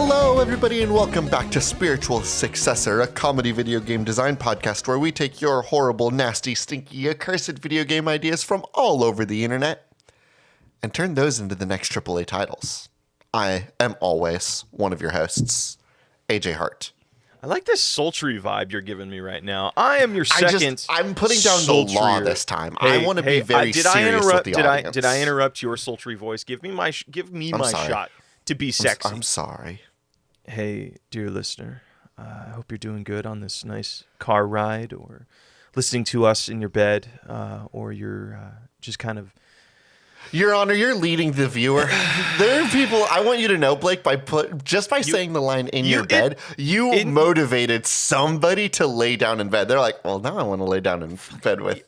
Hello, everybody, and welcome back to Spiritual Successor, a comedy video game design podcast where we take your horrible, nasty, stinky, accursed video game ideas from all over the internet and turn those into the next AAA titles. I am always one of your hosts, AJ Hart. I like this sultry vibe you're giving me right now. I am your second. I'm putting down the law this time. I want to be very serious with the audience. Did I interrupt your sultry voice? Give me my shot to be sexy. I'm sorry. Hey, dear listener, I hope you're doing good on this nice car ride, or listening to us in your bed, or you're just kind of. Your Honor, you're leading the viewer. There are people, I want you to know, Blake, by saying the line in your bed, you motivated somebody to lay down in bed. They're like, well, now I want to lay down in bed with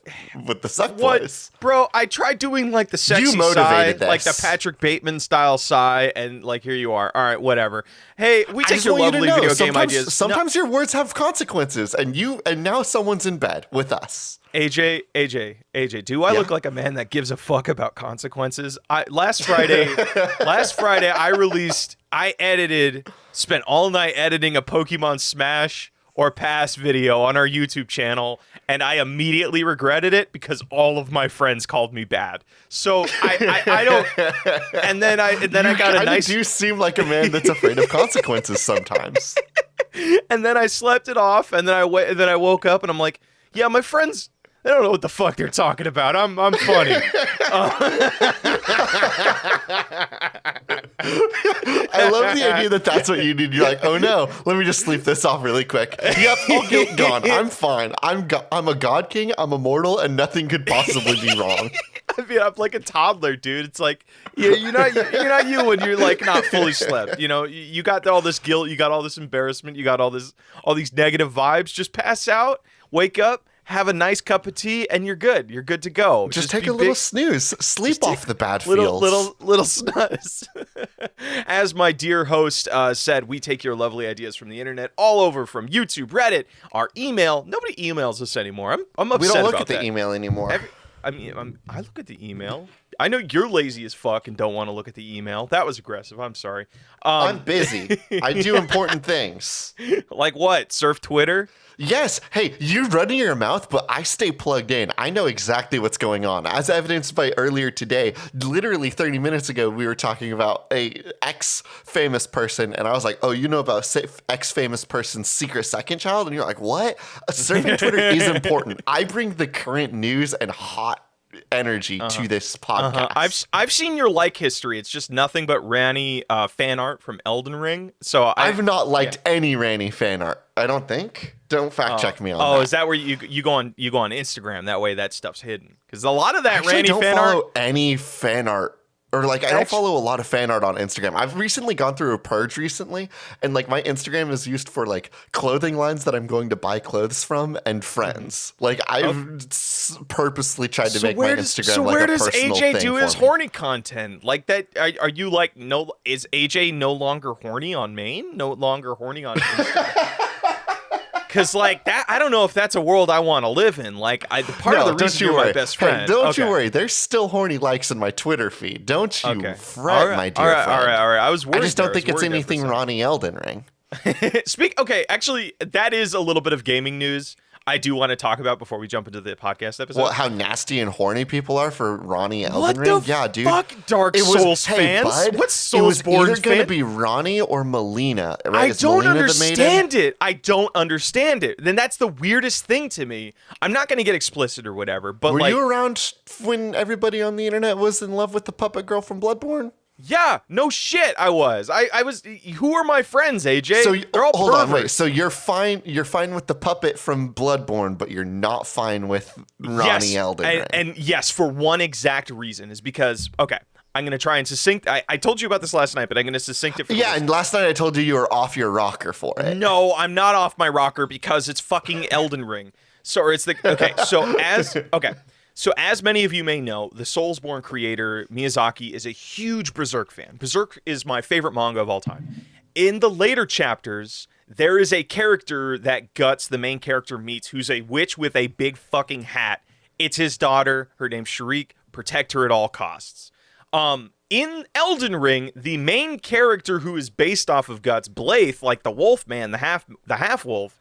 the Suck Boys. Bro, I tried doing like the sexy sigh, like the Patrick Bateman style sigh, and like here you are. All right, whatever. Hey, we take your lovely video game ideas. Sometimes your words have consequences, and now someone's in bed with us. AJ, do I look like a man that gives a fuck about consequences? Last Friday, spent all night editing a Pokemon Smash or Pass video on our YouTube channel, and I immediately regretted it because all of my friends called me bad. So I don't. And then I got a nice. You seem like a man that's afraid of consequences sometimes. And then I slept it off, and then I woke up, and I'm like, yeah, my friends. They don't know what the fuck they're talking about. I'm funny. I love the idea that that's what you did. You're like, oh no, let me just sleep this off really quick. Yep, all guilt gone. I'm fine. I'm a god king. I'm immortal, and nothing could possibly be wrong. I mean, I'm like a toddler, dude. It's like, you're not you when you're like not fully slept. You know, you got all this guilt, you got all this embarrassment, you got all these negative vibes. Just pass out, wake up. Have a nice cup of tea, and you're good. You're good to go. Just take a little snooze. Sleep off the bad feels. Little snooze. As my dear host said, we take your lovely ideas from the internet all over, from YouTube, Reddit, our email. Nobody emails us anymore. I'm upset about that. We don't look at the email anymore. I look at the email. I know you're lazy as fuck and don't want to look at the email. That was aggressive. I'm sorry. I'm busy. I do important things. Like what? Surf Twitter? Yes. Hey, you're running your mouth, but I stay plugged in. I know exactly what's going on. As evidenced by earlier today, literally 30 minutes ago, we were talking about a ex-famous person, and I was like, oh, you know about ex-famous person's secret second child? And you're like, what? Surfing Twitter is important. I bring the current news and hot energy to this podcast. I've seen your like history. It's just nothing but Ranny fan art from Elden Ring. So I've not liked any Ranny fan art. I don't think. Don't fact check me on that. Oh, is that where you go on Instagram? That way that stuff's hidden. Because a lot of that Ranny fan art. I don't follow any fan art. Or I don't follow a lot of fan art on Instagram. I've recently gone through a purge recently, and my Instagram is used for clothing lines that I'm going to buy clothes from and friends. I've purposely tried to make my Instagram a personal thing. So where does AJ do his horny content? Like that? Are you no? Is AJ no longer horny on main? No longer horny on Instagram? Because that, I don't know if that's a world I want to live in. Part of the reason you're my best friend. Hey, don't you worry. There's still horny likes in my Twitter feed. Don't you fret, my dear friend. All right. I was worried. I just don't think it's anything Ronnie Elden Ring. Actually, that is a little bit of gaming news I do want to talk about before we jump into the podcast episode. Well, how nasty and horny people are for Ronnie Elden Ring? Yeah, dude. Fuck Dark Souls fans. Bud, what's Soulsborne fan? It was either going to be Ronnie or Melina. Right? I don't understand it. I don't understand it. Then that's the weirdest thing to me. I'm not going to get explicit or whatever, but were you around when everybody on the internet was in love with the puppet girl from Bloodborne? Yeah, no shit, I was. I was. Who are my friends, AJ? So they're all hold perverts. on, wait. So you're fine. You're fine with the puppet from Bloodborne, but you're not fine with Ronnie Elden Ring. And yes, for one exact reason is because I'm gonna try and succinct. I told you about this last night, but I'm gonna succinct it. For and last night I told you were off your rocker for it. No, I'm not off my rocker because it's fucking Elden Ring. So it's So as many of you may know, the Soulsborne creator, Miyazaki, is a huge Berserk fan. Berserk is my favorite manga of all time. In the later chapters, there is a character that Guts, the main character, meets, who's a witch with a big fucking hat. It's his daughter. Her name's Shariq. Protect her at all costs. in Elden Ring, the main character who is based off of Guts, Blaith, like the Wolfman, the half wolf,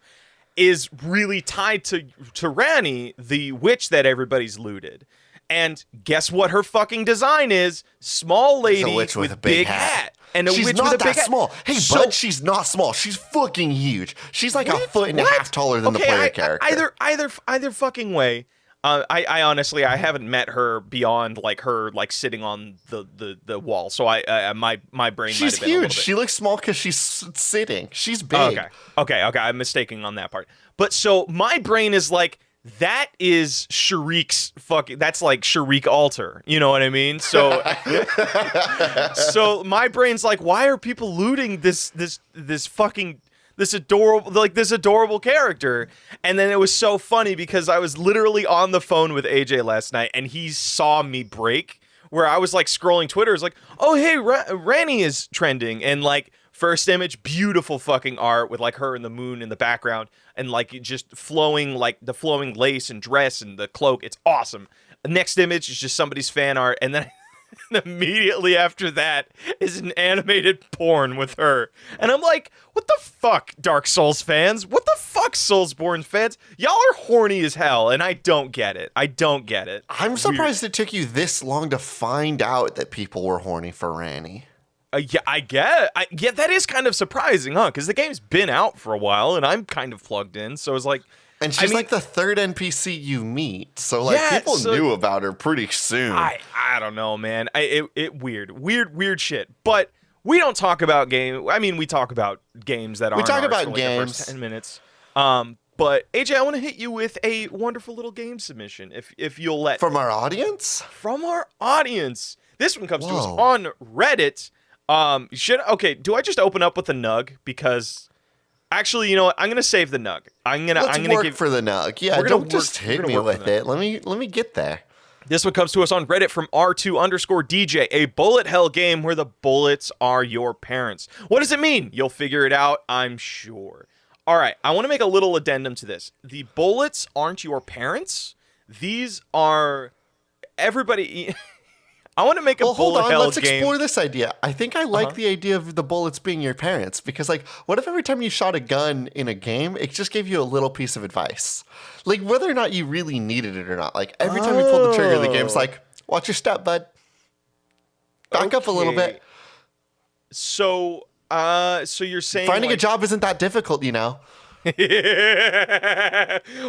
is really tied to Rani, the witch that everybody's looted. And guess what her fucking design is? Small lady with a big hat. And she's witch not with a that big small. hat. Hey, but she's not small. She's fucking huge. She's like a foot and a half taller than the player character. Either fucking way. I honestly I haven't met her beyond like her like sitting on the wall. So my brain. She's might have been huge. She looks small because she's sitting. She's big. Okay. I'm mistaking on that part. But so my brain is like, that is Shariq's fucking. That's like Shariq Alter. You know what I mean? So, so my brain's like, why are people looting this fucking this adorable character? And then it was so funny because I was literally on the phone with AJ last night, and he saw me break where I was like scrolling Twitter. It's like, oh hey, Rani is trending, and like. First image, beautiful fucking art with like her and the moon in the background and like just flowing, like the flowing lace and dress and the cloak. It's awesome. The next image is just somebody's fan art. And then immediately after that is an animated porn with her. And I'm like, what the fuck, Dark Souls fans? What the fuck, Soulsborne fans? Y'all are horny as hell, and I don't get it. I'm surprised it took you this long to find out that people were horny for Rani. Yeah, I get. Yeah, that is kind of surprising, huh? Because the game's been out for a while, and I'm kind of plugged in. So it's like, and she's like the third NPC you meet, so like people knew about her pretty soon. I don't know, man. Weird shit. But we don't talk about game. I mean, we talk about games that are. We talk about for, like, games. The first 10 minutes. But AJ, I want to hit you with a wonderful little game submission, if you'll let. From our audience. This one comes to us on Reddit. Do I just open up with the nug? Because actually, you know what? I'm gonna save the nug. Let's work for the nug. Yeah, don't just hit me with it. Let me get there. This one comes to us on Reddit from R2_DJ, a bullet hell game where the bullets are your parents. What does it mean? You'll figure it out, I'm sure. All right, I want to make a little addendum to this. The bullets aren't your parents. These are everybody. I want to make a bullet hell game. Let's explore this idea. I think I like the idea of the bullets being your parents, because like, what if every time you shot a gun in a game, it just gave you a little piece of advice? Like whether or not you really needed it or not. Like every time you pull the trigger, the game's like, watch your step, bud. Back up a little bit. So you're saying finding a job isn't that difficult, you know?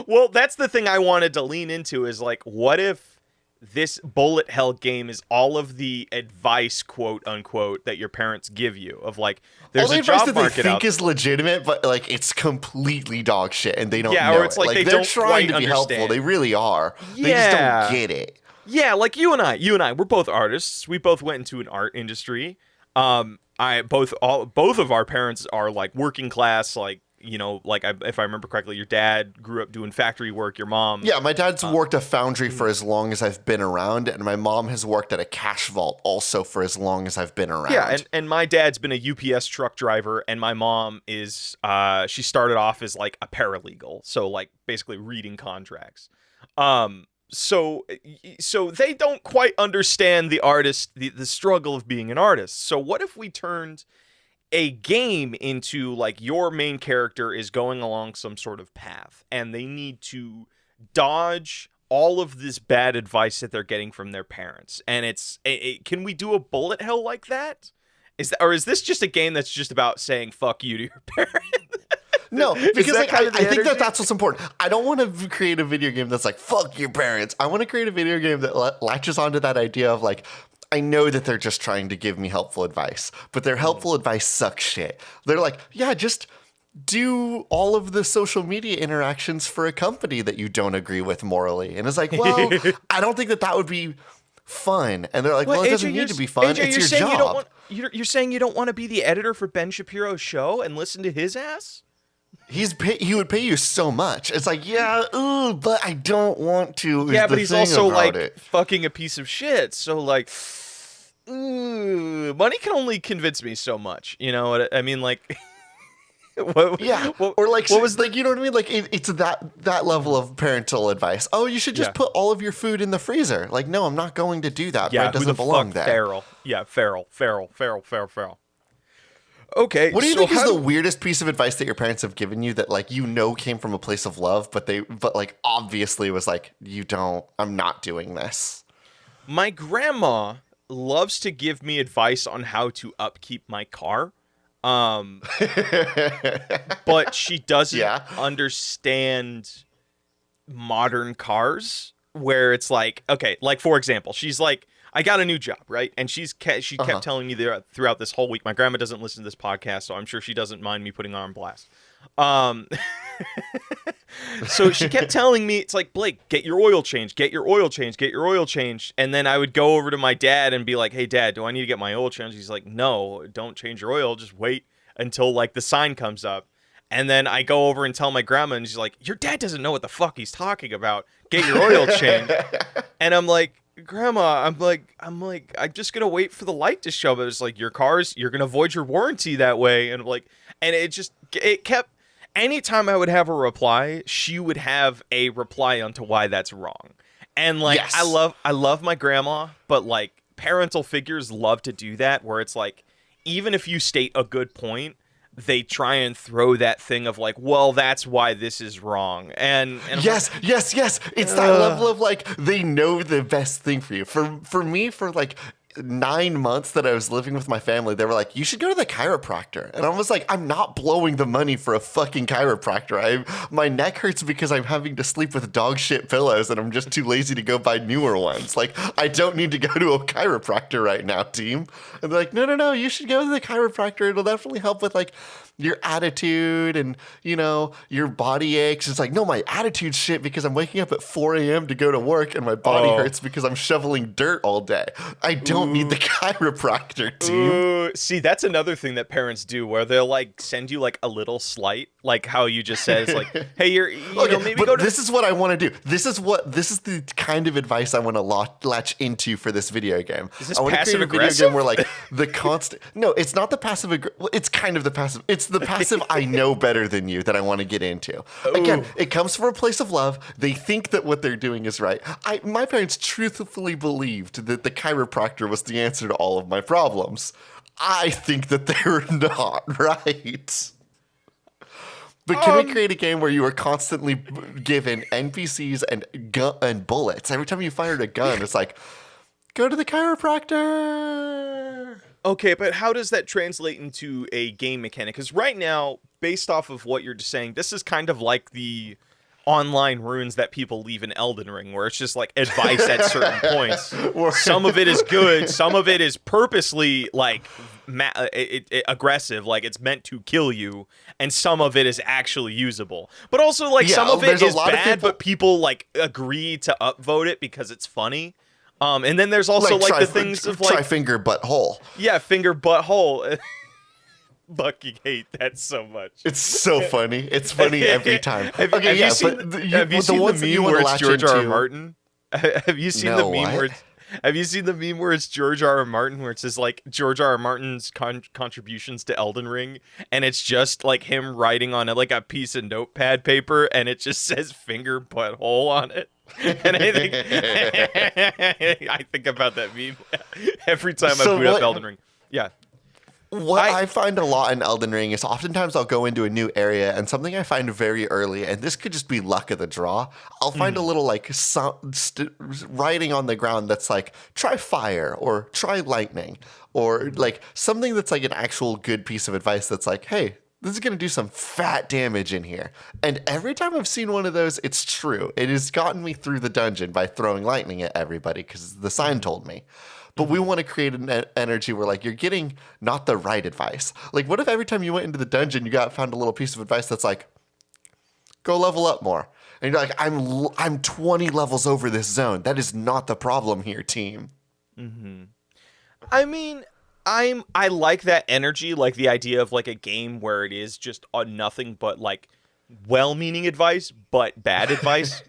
Well, that's the thing I wanted to lean into is like, what if this bullet hell game is all of the advice, quote unquote, that your parents give you of like, there's a job market that they think is legitimate, but like it's completely dog shit and they don't know or it's it. like they're trying to be helpful. They really are. They just don't get it. Yeah, like you and I, we're both artists. We both went into an art industry. Both of our parents are like working class, like, you know, like if I remember correctly, your dad grew up doing factory work. Your mom, my dad's worked a foundry for as long as I've been around, and my mom has worked at a cash vault also for as long as I've been around. Yeah, and my dad's been a UPS truck driver, and my mom is she started off as like a paralegal, so like basically reading contracts. So they don't quite understand the artist, the struggle of being an artist. So what if we turned a game into like your main character is going along some sort of path and they need to dodge all of this bad advice that they're getting from their parents, and can we do a bullet hell like that? Is this just a game that's just about saying fuck you to your parents? No, because like, I think that's what's important. I don't want to create a video game that's like fuck your parents. I want to create a video game that latches onto that idea of like, I know that they're just trying to give me helpful advice, but their helpful advice sucks shit. They're like, yeah, just do all of the social media interactions for a company that you don't agree with morally. And it's like, well, I don't think that would be fun. And they're like, well, it doesn't need to be fun. AJ, it's your job. You're saying you don't want to be the editor for Ben Shapiro's show and listen to his ass? He would pay you so much. It's like, but I don't want to. Yeah, but he's also like fucking a piece of shit. So like, money can only convince me so much. You know what I mean? Like, what, Yeah, what, or like, what was like you know what I mean? Like it's that level of parental advice. Oh, you should just Yeah. put all of your food in the freezer. Like, no, I'm not going to do that. Yeah, Bread who the doesn't belong fuck? there. Feral. Yeah, feral. Okay, What do you so think is how the do weirdest piece of advice that your parents have given you that like came from a place of love, but like obviously was like, I'm not doing this. my grandma loves to give me advice on how to upkeep my car. Um, but she doesn't Yeah. understand modern cars where it's like, okay, like for example, she's like, I got a new job, right? And she kept telling me there throughout this whole week. My grandma doesn't listen to this podcast, so I'm sure she doesn't mind me putting on blast. Um, so she kept telling me, it's like, Blake, get your oil changed, get your oil changed, get your oil changed. And then I would go over to my dad and be like, hey, Dad, do I need to get my oil changed? He's like, no, don't change your oil. Just wait until like the sign comes up. And then I go over and tell my grandma, and she's like, your dad doesn't know what the fuck he's talking about. Get your oil changed. And I'm like, Grandma, I'm just gonna wait for the light to show up. It's like, your cars, you're gonna void your warranty that way. And like, and it kept, anytime I would have a reply, she would have a reply onto why that's wrong. And like, Yes. I love my grandma, but like parental figures love to do that, where it's like, even if you state a good point, they try and throw that thing of like, well, that's why this is wrong. And Yes. It's that level of like, they know the best thing for you. For me, for like 9 months that I was living with my family, they were like, you should go to the chiropractor. And I was like, I'm not blowing the money for a fucking chiropractor. My neck hurts because I'm having to sleep with dog shit pillows and I'm just too lazy to go buy newer ones. Like, I don't need to go to a chiropractor right now, team. And they're like, no, you should go to the chiropractor. It'll definitely help with like your attitude and, your body aches. It's like, no, my attitude's shit because I'm waking up at 4 a.m. to go to work and my body hurts because I'm shoveling dirt all day. I don't need the chiropractor, team. See, that's another thing that parents do, where they'll like send you like a little slight, like how you just said, it's like, hey, maybe go to. This is what I want to do. This is the kind of advice I want to latch into for this video game. Is this I want to create a video passive-aggressive? game where like the constant. No, it's not the passive. Well, it's kind of the passive. It's the passive. I know better than you that I want to get into. Again, it comes from a place of love. They think that what they're doing is right. My parents truthfully believed that the chiropractor was the answer to all of my problems. I think that they're not, right? But can we create a game where you are constantly given NPCs and bullets? Every time you fired a gun, it's like, go to the chiropractor. Okay, but how does that translate into a game mechanic? Because right now, based off of what you're just saying, this is kind of like the online runes that people leave in Elden Ring, where it's just like advice at certain points. Some of it is good, some of it is purposely like aggressive, like it's meant to kill you, and some of it is actually usable. But also, like, some of it is bad, but people like agree to upvote it because it's funny. And then there's also like the things of like try finger butthole. Yeah, finger butthole. Bucky hate that so much. It's so funny. It's funny every time. Have you seen the meme where it's George R. R. Martin? Have you seen the meme where it's George R. R. Martin, where it says like George R. R. Martin's contributions to Elden Ring, and it's just like him writing on like a piece of notepad paper, and it just says finger butthole on it. And I think about that meme every time I boot up Elden Ring. Yeah. What I find a lot in Elden Ring is oftentimes I'll go into a new area and something I find very early, and this could just be luck of the draw. I'll find a little like writing on the ground that's like, try fire or try lightning, or like something that's like an actual good piece of advice that's like, hey, this is going to do some fat damage in here. And every time I've seen one of those, it's true. It has gotten me through the dungeon by throwing lightning at everybody because the sign told me. But we want to create an energy where like you're getting not the right advice. Like, what if every time you went into the dungeon, you found a little piece of advice that's like, go level up more. And you're like, I'm 20 levels over this zone. That is not the problem here, team. Mm-hmm. I mean, I like that energy, like the idea of like a game where it is just nothing but like well-meaning advice, but bad advice.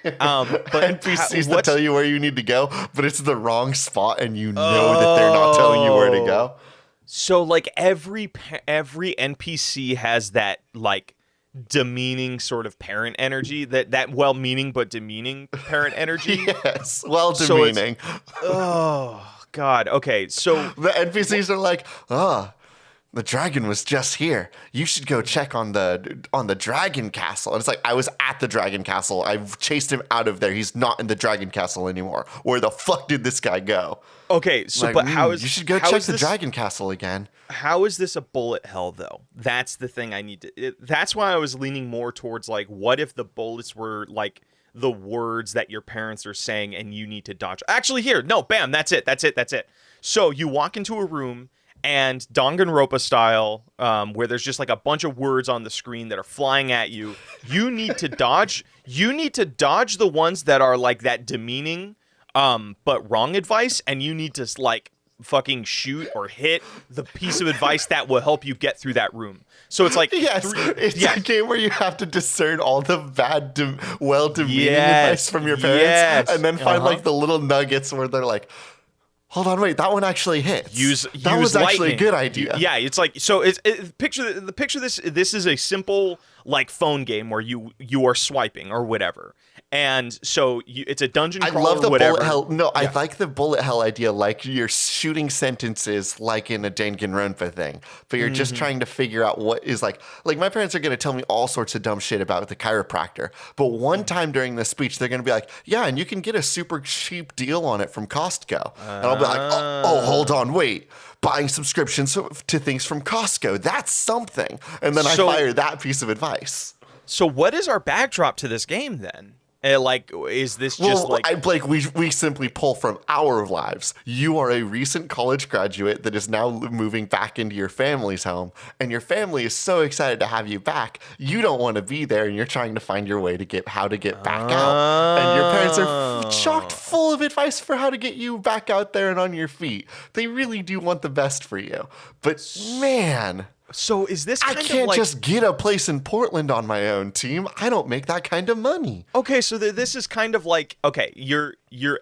But NPCs that tell you where you need to go, but it's the wrong spot, and you know that they're not telling you where to go. So like every NPC has that like demeaning sort of parent energy, that well-meaning but demeaning parent energy. Yes, well, So it's demeaning. oh god. Okay, so The NPCs are like, the dragon was just here. You should go check on the dragon castle. And it's like, I was at the dragon castle. I've chased him out of there. He's not in the dragon castle anymore. Where the fuck did this guy go? okay, so Like, but how is you should go how check is the this dragon castle again. how is this a bullet hell though? That's the thing I need to that's why I was leaning more towards like what if the bullets were like the words that your parents are saying and you need to dodge. Actually here, no, bam, that's it. So you walk into a room and Danganronpa style, where there's just like a bunch of words on the screen that are flying at you. You need to dodge. You need to dodge the ones that are like that demeaning, but wrong advice, and you need to like fucking shoot or hit the piece of advice that will help you get through that room. So it's like Yes, it's a game where you have to discern all the bad, well-demeaning advice from your parents, and then find like the little nuggets where they're like, hold on, wait, that one actually hits. That was actually a good idea. Yeah, it's like so. Picture this. This is a simple like phone game where you are swiping or whatever, and so it's a dungeon I crawler. love the whatever. bullet hell. No, I Yeah. like the bullet hell idea. Like you're shooting sentences like in a Danganronpa thing, but you're just trying to figure out what is like my parents are going to tell me all sorts of dumb shit about the chiropractor. But one time during the speech, they're going to be like, yeah, and you can get a super cheap deal on it from Costco. And I'll be like, oh, hold on, wait. Buying subscriptions to things from Costco. That's something. And then I fire that piece of advice. So what is our backdrop to this game then? Like, is this just Blake, we simply pull from our lives. You are a recent college graduate that is now moving back into your family's home, and your family is so excited to have you back. You don't want to be there, and you're trying to find your way to how to get back out. And your parents are chock full of advice for how to get you back out there and on your feet. They really do want the best for you. But man, So is this kind I can't of like, just get a place in Portland on my own, team. I don't make that kind of money. okay, so this is kind of like, okay, your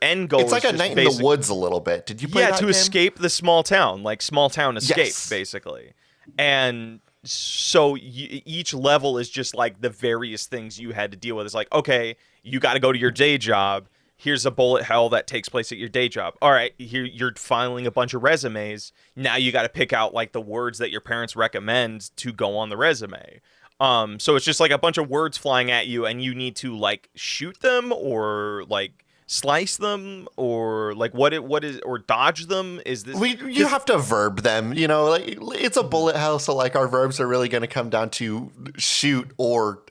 end goal It's like is a just night in the woods a little bit. Did you play that to game? escape the small town, like small town escape, Yes. basically. And so each level is just like the various things you had to deal with. It's like, okay, you got to go to your day job. Here's a bullet hell that takes place at your day job. All right, here you're filing a bunch of resumes. Now you got to pick out like the words that your parents recommend to go on the resume. So it's just like a bunch of words flying at you, and you need to like shoot them or like slice them or like what is or dodge them. Is this You have to verb them, you know, like it's a bullet hell, so like our verbs are really going to come down to shoot or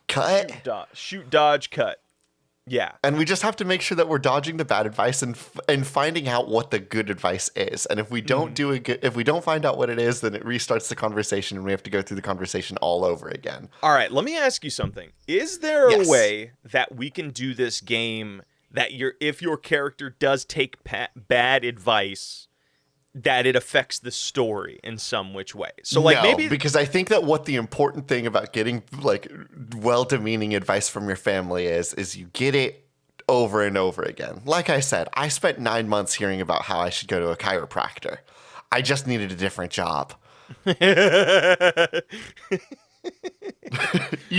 cut. shoot, dodge, cut. Yeah. And we just have to make sure that we're dodging the bad advice and finding out what the good advice is. And if we don't if we don't find out what it is, then it restarts the conversation and we have to go through the conversation all over again. All right, let me ask you something. Is there Yes. a way that we can do this game that if your character does take bad advice, that it affects the story in some which way? So like No, maybe because I think that what the important thing about getting like well-demeaning advice from your family is you get it over and over again. Like I said, I spent 9 months hearing about how I should go to a chiropractor. I just needed a different job. You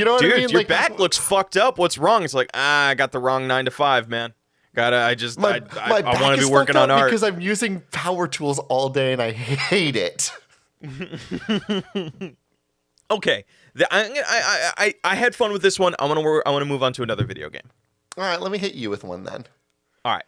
know what dude, I mean? your Like, back looks fucked up. What's wrong? It's like, I got the wrong 9 to 5, man. I my back want to is be working fucked on up art. because I'm using power tools all day and I hate it. Okay, I had fun with this one. I want to move on to another video game. All right, let me hit you with one then. All right.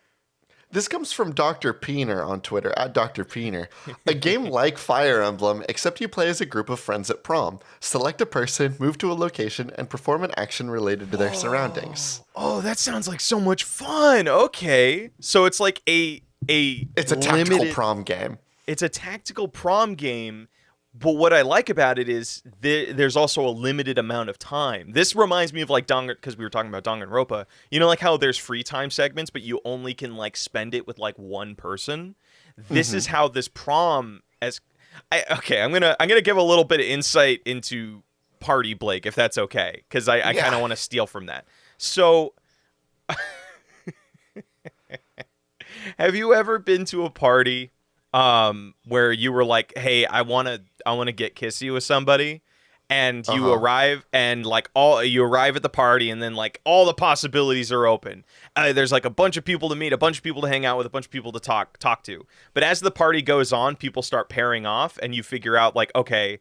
This comes from Dr. Peener on Twitter, at Dr. Peener. A game like Fire Emblem, except you play as a group of friends at prom. Select a person, move to a location, and perform an action related to their surroundings. Oh, that sounds like so much fun. Okay. So it's like it's It's a tactical prom game. It's a tactical prom game, but what I like about it is there's also a limited amount of time. This reminds me of like because we were talking about Danganronpa. You know, like how there's free time segments, but you only can like spend it with like one person. This is how this prom I'm gonna give a little bit of insight into Party Blake, if that's okay, because I kind of want to steal from that. So, have you ever been to a party where you were like, "Hey, I want to get kissy with somebody," and you Uh-huh. arrive and like all you arrive at the party, and then like all the possibilities are open. There's like a bunch of people to meet, a bunch of people to hang out with, a bunch of people to talk to. But as the party goes on, people start pairing off, and you figure out like, okay,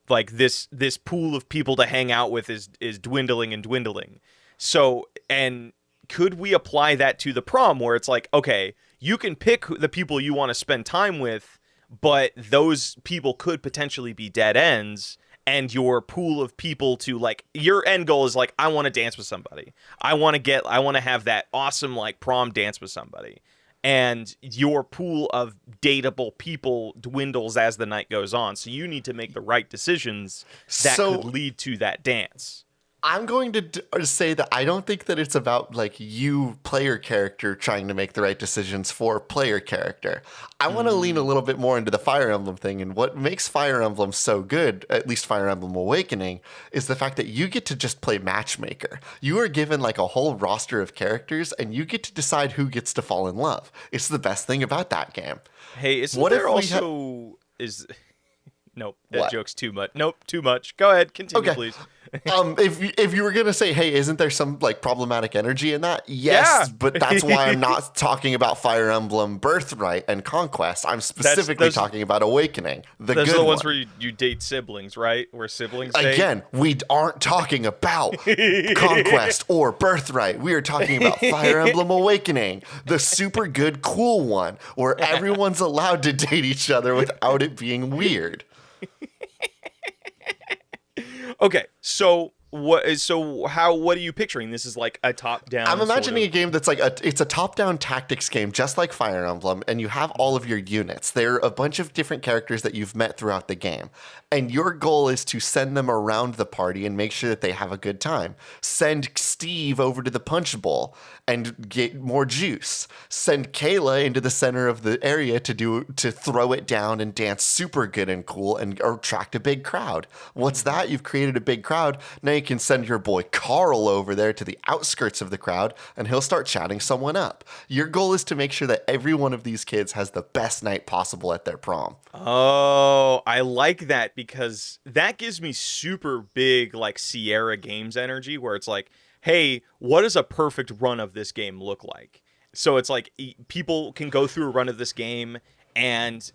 like this pool of people to hang out with is dwindling and dwindling. So, and could we apply that to the prom where it's like, okay, you can pick the people you want to spend time with, but those people could potentially be dead ends, and your pool of people to like your end goal is like, I want to dance with somebody. I want to have that awesome like prom dance with somebody. And your pool of dateable people dwindles as the night goes on. So you need to make the right decisions that could So lead to that dance. I'm going to say that I don't think that it's about like you player character trying to make the right decisions for player character. I want to lean a Mm. little bit more into the Fire Emblem thing, and what makes Fire Emblem so good, at least Fire Emblem Awakening, is the fact that you get to just play matchmaker. You are given like a whole roster of characters and you get to decide who gets to fall in love. It's the best thing about that game. Hey, isn't What if there we also is nope, that what? joke's too much. Nope, too much. Go ahead, continue, Okay. please. If you were gonna say, hey, isn't there some like problematic energy in that? Yeah. Yes, but that's why I'm not talking about Fire Emblem Birthright and Conquest. I'm That's specifically talking about Awakening, the those are good the ones one. where you date siblings, right? Where siblings date. Again, we aren't talking about Conquest or Birthright. We are talking about Fire Emblem Awakening, the super good, cool one, where everyone's allowed to date each other without it being weird. Okay, what are you picturing? This is like a top I'm down sort imagining a of. game that's like it's a top-down tactics game, just like Fire Emblem, and you have all of your units. They're a bunch of different characters that you've met throughout the game, and your goal is to send them around the party and make sure that they have a good time. Send Steve over to the punch bowl and get more juice. Send Kayla into the center of the area to throw it down and dance super good and cool and attract a big crowd. What's that? You've created a big crowd. Now you can send your boy Carl over there to the outskirts of the crowd and he'll start chatting someone up. Your goal is to make sure that every one of these kids has the best night possible at their prom. Oh, I like that because that gives me super big like Sierra Games energy where it's like, hey, what does a perfect run of this game look like? So it's like people can go through a run of this game and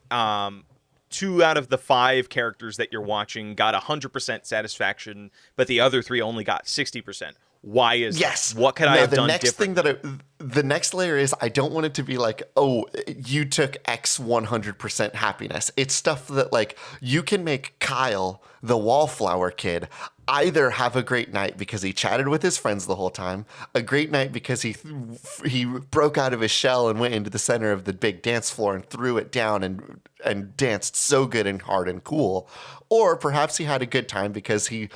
two out of the five characters that you're watching got 100% satisfaction, but the other three only got 60%. Why is that? Yes. What could I No, have the done next thing differently? the next layer is I don't want it to be like, oh, you took X 100% happiness. It's stuff that like you can make Kyle, the wallflower kid, either have a great night because he chatted with his friends the whole time, a great night because he broke out of his shell and went into the center of the big dance floor and threw it down and danced so good and hard and cool. Or perhaps he had a good time because he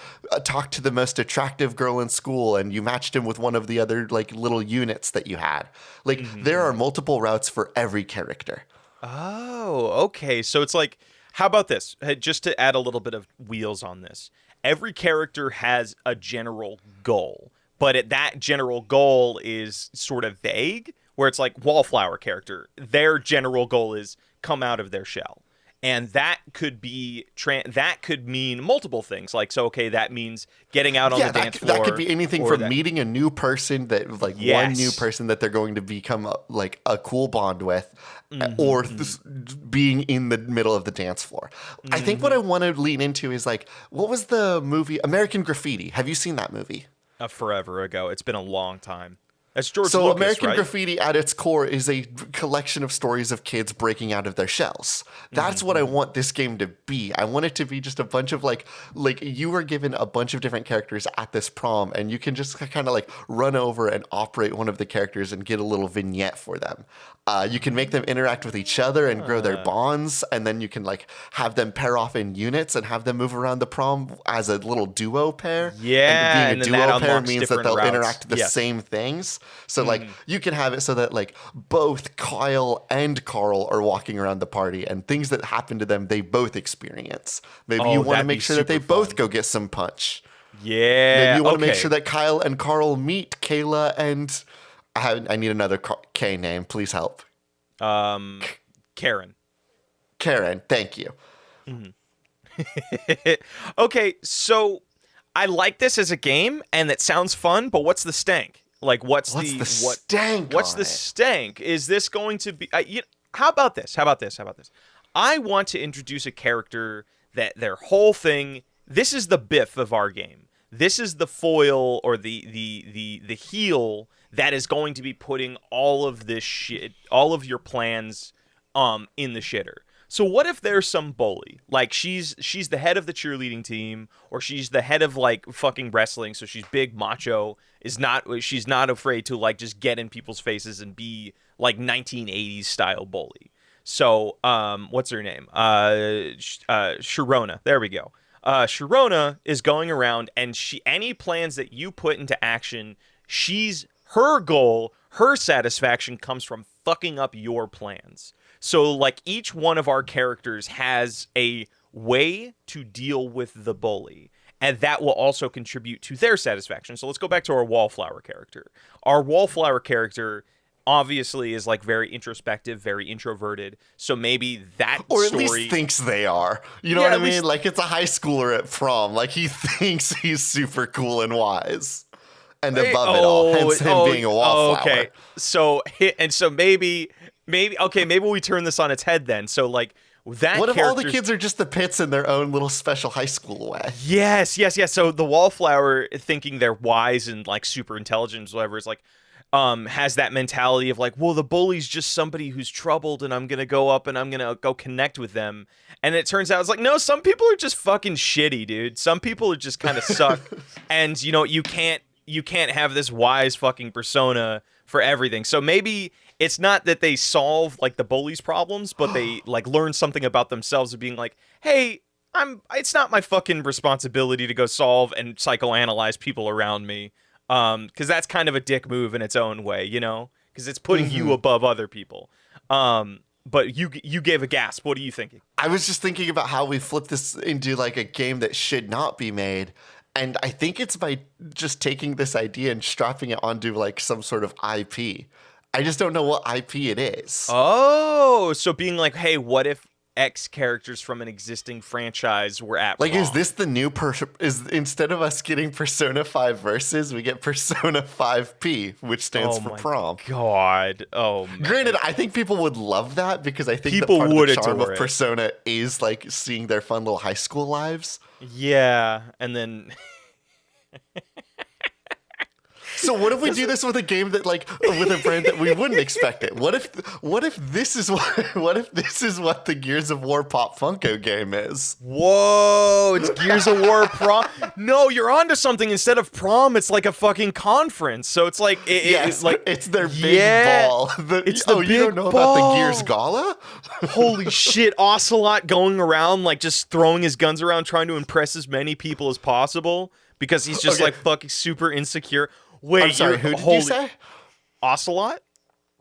talked to the most attractive girl in school and you matched him with one of the other like little units that you had. Like there are multiple routes for every character. Oh, okay. So it's like, how about this? Just to add a little bit of wheels on this. Every character has a general goal, but that general goal is sort of vague, where it's like Wallflower character, their general goal is come out of their shell. And that could be that could mean multiple things. Like, so okay, that means getting out on Yeah, the dance that floor. could be anything or from that meeting a new person that like one new Yes. person that they're going to become like a cool bond with, or Mm-hmm, being in the middle of the dance floor. I think what mm-hmm. I want to lean into is like, what was the movie American Graffiti? Have you seen that movie? Forever ago. It's been a long time. That's George So, Lucas, American right? Graffiti at its core is a collection of stories of kids breaking out of their shells. That's what I Mm-hmm. want this game to be. I want it to be just a bunch of like you were given a bunch of different characters at this prom, and you can just kind of like run over and operate one of the characters and get a little vignette for them. You can make them interact with each other and grow their Ah. bonds, and then you can like have them pair off in units and have them move around the prom as a little duo pair. And Yeah, being and a then that duo pair unlocks means that different they'll routes. interact the Yes. same things. So like Mm. you can have it so that like both Kyle and Carl are walking around the party and things that happen to them they both experience. Maybe you Oh, want to that'd be make sure that they super both fun. go get some punch. Maybe Yeah. you want to make sure Okay. that Kyle and Carl meet Kayla and I need another K name. Please help. Um, Karen. Karen, thank you. Okay, so I like this as a game, and it sounds fun, but what's the stank? Like, what's the stank? What's the stank? Is this going to be? How about this? How about this? How about this? I want to introduce a character that their whole thing. This is the Biff of our game. This is the foil or the heel that is going to be putting all of this shit, all of your plans, in the shitter. So what if there's some bully? Like she's the head of the cheerleading team, or she's the head of like fucking wrestling, so she's big, macho, she's not afraid to like just get in people's faces and be like 1980s style bully. So what's her name? Sharona. There we go. Sharona is going around, and any plans that you put into action, her goal, her satisfaction comes from fucking up your plans. So, like, each one of our characters has a way to deal with the bully, and that will also contribute to their satisfaction. So let's go back to our Wallflower character. Our Wallflower character obviously is, like, very introspective, very introverted, so maybe that or at story... least thinks they are. You know what I mean? Like, it's a high schooler at prom. Like, he thinks he's super cool and wise. And above it all, hence him being a wallflower. Okay, so maybe we turn this on its head then. So like that. What if all the kids are just the Pits in their own little special high school way? Yes. So the wallflower thinking they're wise and like super intelligent, whatever, is like, has that mentality of like, well, the bully's just somebody who's troubled, and I'm gonna go up and I'm gonna go connect with them. And it turns out it's like, no, some people are just fucking shitty, dude. Some people are just kind of suck, and you can't have this wise fucking persona for everything. So maybe it's not that they solve like the bully's problems, but they like learn something about themselves of being like, hey, it's not my fucking responsibility to go solve and psychoanalyze people around me. Because that's kind of a dick move in its own way, because it's putting you above other people. But you gave a gasp. What are you thinking? I was just thinking about how we flip this into like a game that should not be made. And I think it's by just taking this idea and strapping it onto like some sort of IP. I just don't know what IP it is. Oh, so being like, hey, what if X characters from an existing franchise were at like, prom? is this the new is instead of us getting Persona 5 Versus, we get Persona 5P, which stands for prom. God. Oh, man. Granted, I think people would love that because I think People that part would of the charm adore of it. Persona is like seeing their fun little high school lives. Yeah, and then... So what if we do this with a game that like with a brand that we wouldn't expect it? What if this is what the Gears of War Pop Funko game is? Whoa, it's Gears of War prom. No, you're onto something. Instead of prom, it's like a fucking conference. So it's like it's like it's their big ball. You don't know ball. about the Gears Gala? Holy shit, Ocelot going around like just throwing his guns around trying to impress as many people as possible because he's just like fucking super insecure. Wait, I'm sorry, who did you say? Ocelot?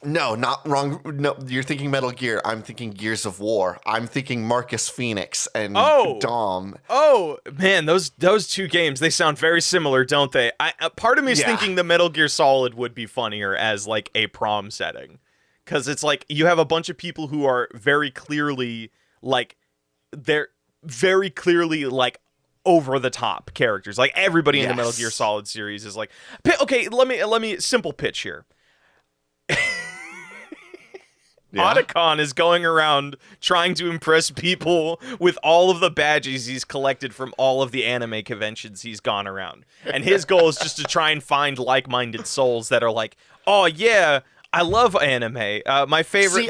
No, not wrong. No, you're thinking Metal Gear. I'm thinking Gears of War. I'm thinking Marcus Phoenix and Dom. Oh, man, those two games, they sound very similar, don't they? Part of me is thinking the Metal Gear Solid would be funnier as like a prom setting. Because it's like you have a bunch of people who are very clearly like, they're very clearly like over the top characters. Like everybody in the Metal Gear Solid series is like, okay, let me simple pitch here. Otacon is going around trying to impress people with all of the badges he's collected from all of the anime conventions he's gone around. And his goal is just to try and find like-minded souls that are like, oh yeah, I love anime. My favorite.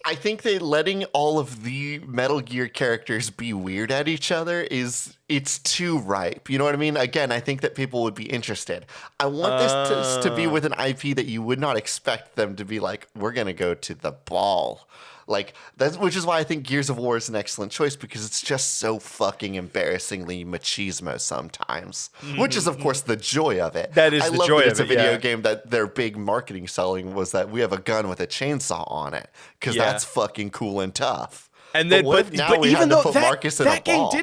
I think that letting all of the Metal Gear characters be weird at each other it's too ripe. You know what I mean? Again, I think that people would be interested. I want this to be with an IP that you would not expect them to be like, we're going to go to the ball. Like, which is why I think Gears of War is an excellent choice because it's just so fucking embarrassingly machismo sometimes, which is, of course, the joy of it. That is the joy of it, it's a video game that their big marketing selling was that we have a gun with a chainsaw on it because that's fucking cool and tough. And then, but we even had to though put Marcus in a ball.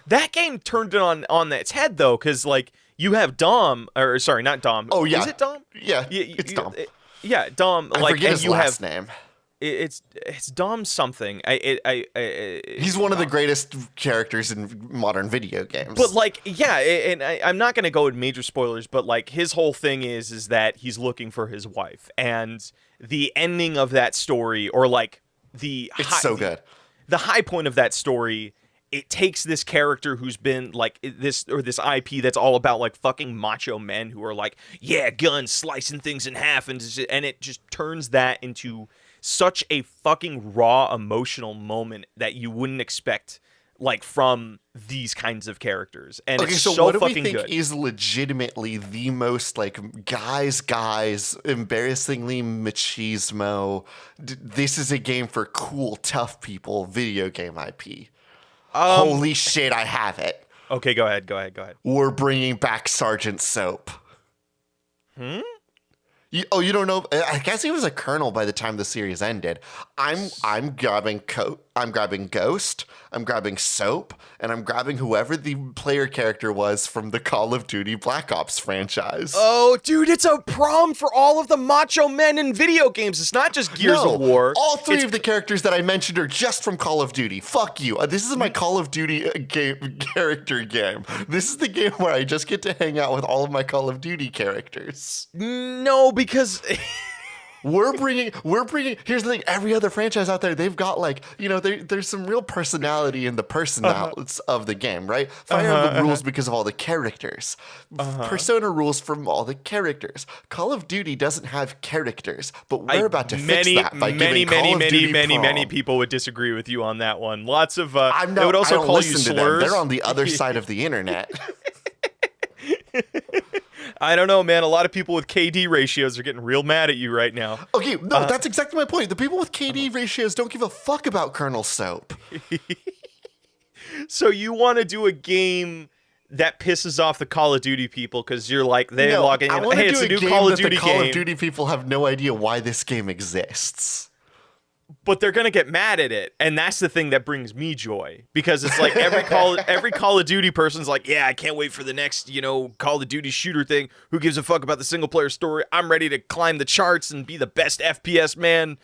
That game turned it on its head, though, because, like, you have Dom, or sorry, not Dom. Oh, yeah. Is it Dom? Yeah, it's Dom. Yeah, Dom. I forget his last name. it's dumb something. He's one of the greatest characters in modern video games. But like, yeah, and I'm not gonna go in major spoilers, but like his whole thing is that he's looking for his wife, and the ending of that story, or like so good. The high point of that story, it takes this character who's been like this IP that's all about like fucking macho men who are like, yeah, guns slicing things in half, and it just turns that into such a fucking raw emotional moment that you wouldn't expect like from these kinds of characters. And okay, it's so so what do we fucking think good. is legitimately the most like guys, embarrassingly machismo? This is a game for cool, tough people. Video game IP. Holy shit! I have it. Okay, go ahead. We're bringing back Sgt.Soap. You don't know? I guess he was a colonel by the time the series ended. I'm grabbing Ghost. I'm grabbing Soap, and I'm grabbing whoever the player character was from the Call of Duty Black Ops franchise. Oh, dude, it's a prom for all of the macho men in video games. It's not just Gears of War. All three of the characters that I mentioned are just from Call of Duty. Fuck you. This is my Call of Duty character game. This is the game where I just get to hang out with all of my Call of Duty characters. No, because We're bringing. Here's the thing: every other franchise out there, they've got like, there's some real personality in the personalities of the game, right? Fire Emblem rules because of all the characters. Persona rules from all the characters. Call of Duty doesn't have characters, but we're about to fix that by giving Call of Duty Prom. many people would disagree with you on that one. Lots of I they would also don't call you listen to them. slurs. They're on the other side of the internet. I don't know, man. A lot of people with KD ratios are getting real mad at you right now. Okay, no, that's exactly my point. The people with KD ratios don't give a fuck about Colonel Soap. So you want to do a game that pisses off the Call of Duty people because you're like, they log in, hey, it's a new Call of Duty game. The Call game. of Duty people have no idea why this game exists. But they're gonna get mad at it, and that's the thing that brings me joy, because it's like every Call of Duty person's like, yeah, I can't wait for the next Call of Duty shooter thing. Who gives a fuck about the single player story? I'm ready to climb the charts and be the best FPS man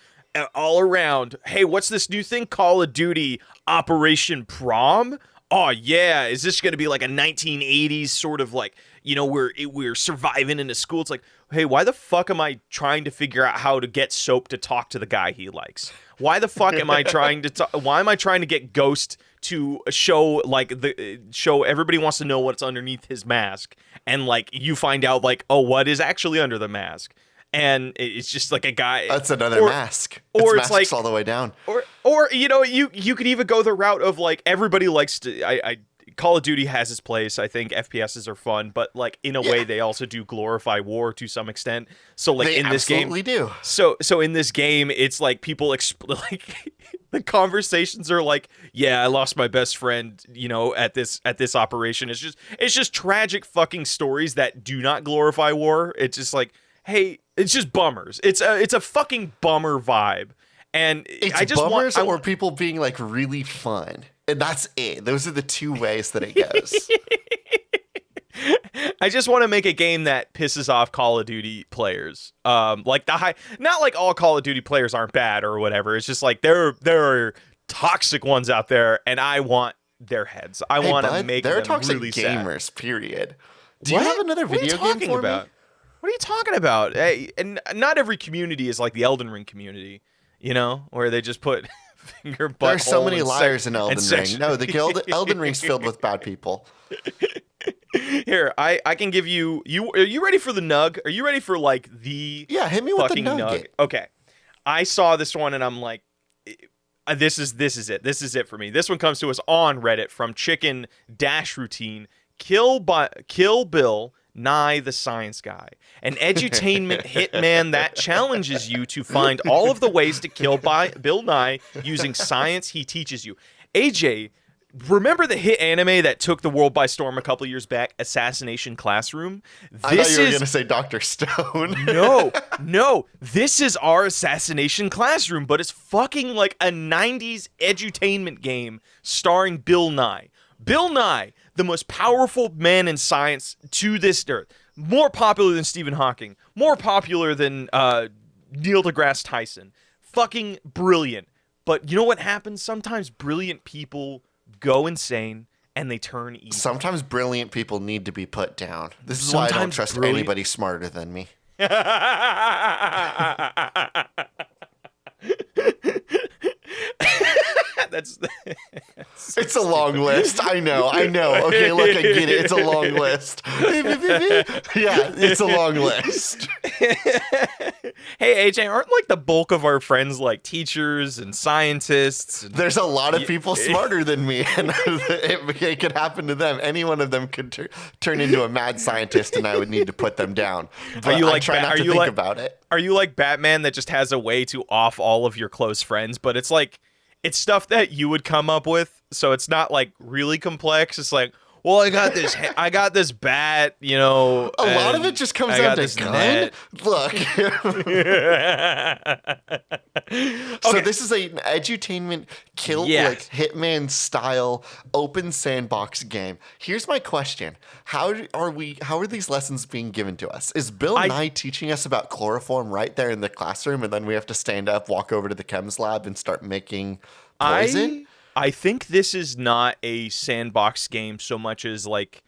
all around. Hey, what's this new thing? Call of Duty Operation Prom? Oh yeah, is this gonna be like a 1980s sort of like, we're surviving in a school? It's like, hey, why the fuck am I trying to figure out how to get Soap to talk to the guy he likes? Why the fuck am I trying to why am I trying to get Ghost to show everybody wants to know what's underneath his mask, and like you find out like, oh, what is actually under the mask? And it's just like a guy. That's another mask. Or it's masks like all the way down. Or you could even go the route of like, everybody likes to. Call of Duty has its place. I think FPSs are fun, but like in a way they also do glorify war to some extent. So like in this game, absolutely do. So in this game, it's like people like the conversations are like, yeah, I lost my best friend, at this operation. It's just tragic fucking stories that do not glorify war. It's just like, hey, it's just bummers. It's a fucking bummer vibe. And it's I just bummers want or people being like really fun. And that's it. Those are the two ways that it goes. I just want to make a game that pisses off Call of Duty players. Not like all Call of Duty players aren't bad or whatever. It's just like there are toxic ones out there, and I want their heads. I want to make them really sad. There are toxic gamers, period. Do you have another video game for me? What are you talking about? Hey, and not every community is like the Elden Ring community, where they just put finger, butt, there are so many and liars in Elden Ring. No, the Elden Ring's filled with bad people. Here, I can give you. Are you ready for the nug? Are you ready for like the hit me with the fucking nugget. Okay, I saw this one and I'm like, this is it. This is it for me. This one comes to us on Reddit from Chicken Dash Routine. Kill Bill Nye the Science Guy, an edutainment hitman that challenges you to find all of the ways to kill Bill Nye using science he teaches you. AJ, remember the hit anime that took the world by storm a couple years back, Assassination Classroom? I thought you were going to say Dr. Stone. No. This is our Assassination Classroom, but it's fucking like a 90s edutainment game starring Bill Nye. Bill Nye, the most powerful man in science to this earth. More popular than Stephen Hawking. More popular than Neil deGrasse Tyson. fucking brilliant. But you know what happens? Sometimes brilliant people go insane and they turn evil. Sometimes brilliant people need to be put down. This is why I don't trust anybody smarter than me. That's It's a long list. I know. Okay, look, I get it. It's a long list. Yeah, it's a long list. Hey, AJ, aren't like the bulk of our friends like teachers and scientists? There's a lot of people smarter than me, and it could happen to them. Any one of them could turn into a mad scientist, and I would need to put them down. But are you like I try not to think about it. Are you like Batman that just has a way to off all of your close friends? But it's like, it's stuff that you would come up with, so it's not like really complex. It's like, well, I got this bat, you know. A lot of it just comes down to gun. Net. Look. So Okay. this is an edutainment kill, like Hitman style open sandbox game. Here's my question: How are these lessons being given to us? Is Bill Nye teaching us about chloroform right there in the classroom, and then we have to stand up, walk over to the chems lab, and start making poison? I think this is not a sandbox game so much as like,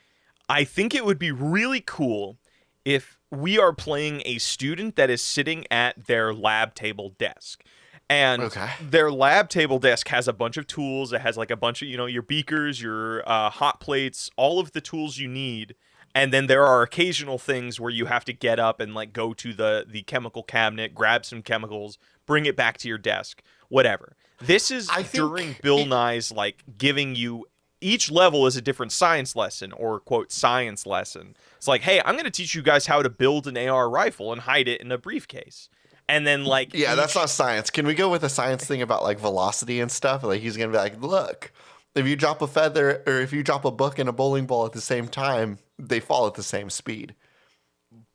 I think it would be really cool if we are playing a student that is sitting at their lab table desk. And their lab table desk has a bunch of tools. It has like a bunch of, you know, your beakers, your hot plates, all of the tools you need. And then there are occasional things where you have to get up and like go to the chemical cabinet, grab some chemicals, bring it back to your desk, whatever. This is during Bill Nye's like giving you, each level is a different science lesson or quote science lesson. It's like, hey, I'm going to teach you guys how to build an AR rifle and hide it in a briefcase. And then like, that's not science. Can we go with a science thing about like velocity and stuff? Like he's going to be like, look, if you drop a feather or if you drop a book and a bowling ball at the same time, they fall at the same speed.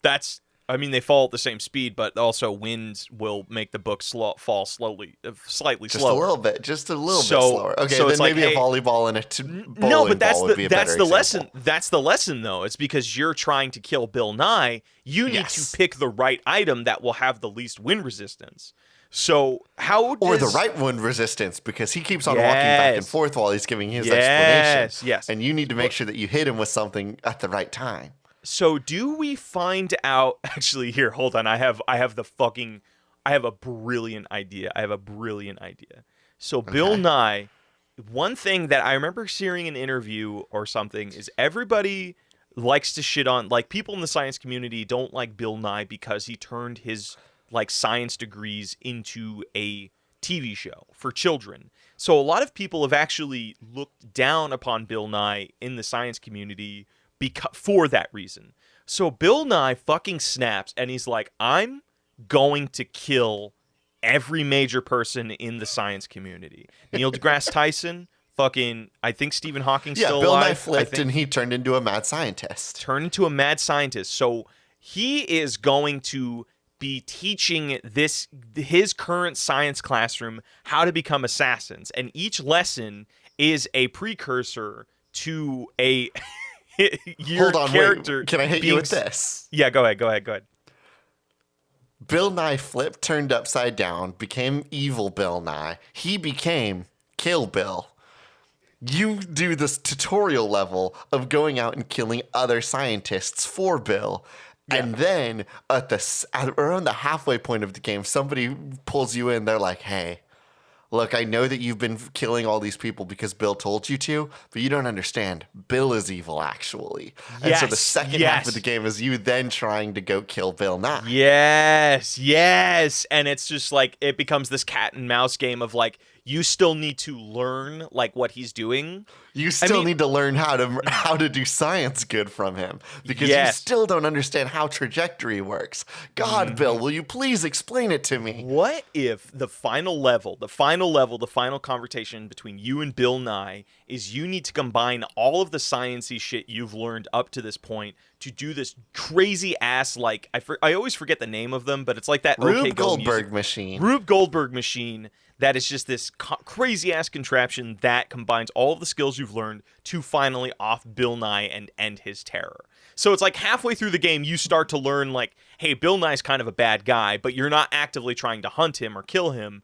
They fall at the same speed, but also winds will make the book fall slightly slower. Just a little bit slower. Okay, so then maybe a volleyball and a bowling ball would be a better example. Lesson. That's the lesson, though. It's because you're trying to kill Bill Nye. You need to pick the right item that will have the least wind resistance. So or the right wind resistance, because he keeps on walking back and forth while he's giving his explanation. Yes. And you need to make sure that you hit him with something at the right time. So do we find out? Actually, here, hold on. I have a brilliant idea. So Bill Nye, one thing that I remember seeing in an interview or something is everybody likes to shit on, like people in the science community don't like Bill Nye because he turned his like science degrees into a TV show for children. So a lot of people have actually looked down upon Bill Nye in the science community for that reason. So Bill Nye fucking snaps and he's like, I'm going to kill every major person in the science community. Neil deGrasse Tyson, fucking, I think Stephen Hawking's still Bill alive. Nye flipped and he turned into a mad scientist. So he is going to be teaching his current science classroom how to become assassins. And each lesson is a precursor to a... Hold on, character. Wait. Can I hit you with this? Yeah, go ahead. Bill Nye flipped, turned upside down, became evil Bill Nye. He became Kill Bill. You do this tutorial level of going out and killing other scientists for Bill. Yeah. And then around the halfway point of the game, somebody pulls you in. They're like, hey, look, I know that you've been killing all these people because Bill told you to, but you don't understand. Bill is evil, actually. And so the second half of the game is you then trying to go kill Bill Nye. Yes. And it's just like, it becomes this cat and mouse game of like, you still need to learn like what he's doing. You still need to learn how to do science good from him because you still don't understand how trajectory works. God, Bill, will you please explain it to me? What if the final conversation between you and Bill Nye is you need to combine all of the sciencey shit you've learned up to this point to do this crazy ass, like, I always forget the name of them, but it's like that Rube Goldberg machine. Rube Goldberg machine that is just this crazy ass contraption that combines all of the skills you've learned to finally off Bill Nye and end his terror. So it's like halfway through the game, you start to learn like, hey, Bill Nye's kind of a bad guy, but you're not actively trying to hunt him or kill him.